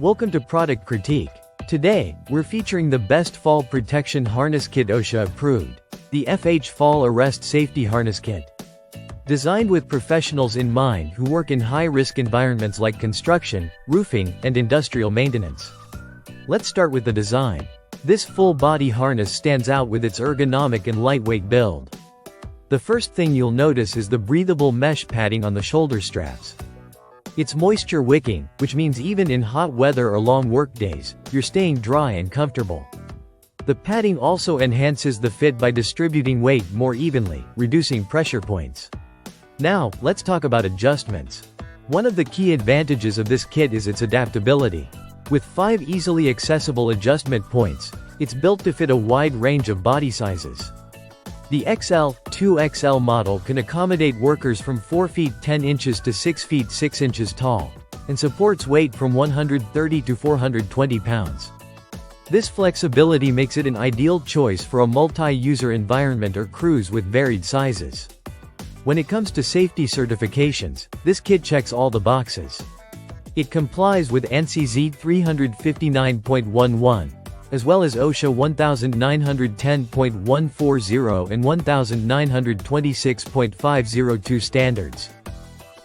Welcome to Product Critique. Today, we're featuring the best fall protection harness kit OSHA approved, the FHFallArrest Safety Harness Kit. Designed with professionals in mind who work in high-risk environments like construction, roofing, and industrial maintenance. Let's start with the design. This full-body harness stands out with its ergonomic and lightweight build. The first thing you'll notice is the breathable mesh padding on the shoulder straps. It's moisture-wicking, which means even in hot weather or long work days, you're staying dry and comfortable. The padding also enhances the fit by distributing weight more evenly, reducing pressure points. Now, let's talk about adjustments. One of the key advantages of this kit is its adaptability. With 5 easily accessible adjustment points, it's built to fit a wide range of body sizes. The XL, 2XL model can accommodate workers from 4 feet 10 inches to 6 feet 6 inches tall, and supports weight from 130 to 420 pounds. This flexibility makes it an ideal choice for a multi-user environment or crews with varied sizes. When it comes to safety certifications, this kit checks all the boxes. It complies with ANSI Z359.11, as well as OSHA 1910.140 and 1926.502 standards.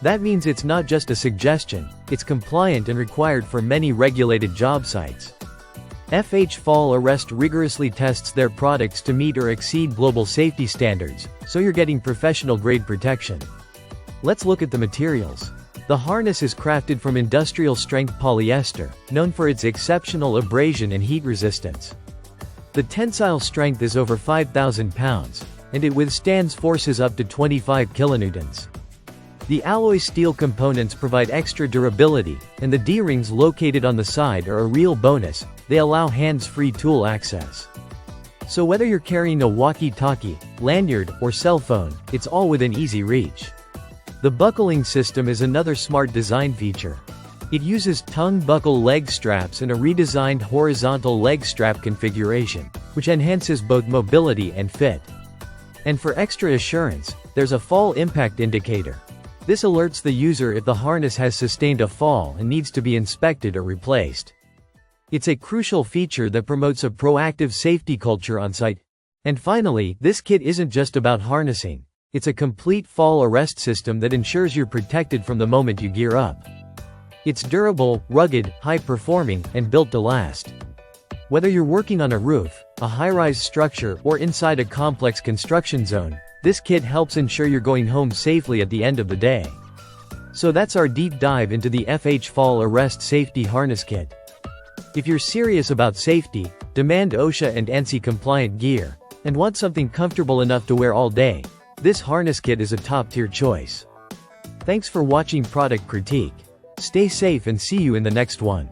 That means it's not just a suggestion, it's compliant and required for many regulated job sites. FHFallArrest rigorously tests their products to meet or exceed global safety standards, so you're getting professional-grade protection. Let's look at the materials. The harness is crafted from industrial-strength polyester, known for its exceptional abrasion and heat resistance. The tensile strength is over 5,000 pounds, and it withstands forces up to 25 kilonewtons. The alloy steel components provide extra durability, and the D-rings located on the side are a real bonus. They allow hands-free tool access. So whether you're carrying a walkie-talkie, lanyard, or cell phone, it's all within easy reach. The buckling system is another smart design feature. It uses tongue buckle leg straps and a redesigned horizontal leg strap configuration, which enhances both mobility and fit. And for extra assurance, there's a fall impact indicator. This alerts the user if the harness has sustained a fall and needs to be inspected or replaced. It's a crucial feature that promotes a proactive safety culture on site. And finally, this kit isn't just about harnessing. It's a complete fall arrest system that ensures you're protected from the moment you gear up. It's durable, rugged, high-performing, and built to last. Whether you're working on a roof, a high-rise structure, or inside a complex construction zone, this kit helps ensure you're going home safely at the end of the day. So that's our deep dive into the FHFallArrest Safety Harness Kit. If you're serious about safety, demand OSHA and ANSI-compliant gear, and want something comfortable enough to wear all day, this harness kit is a top-tier choice. Thanks for watching Product Critique. Stay safe and see you in the next one.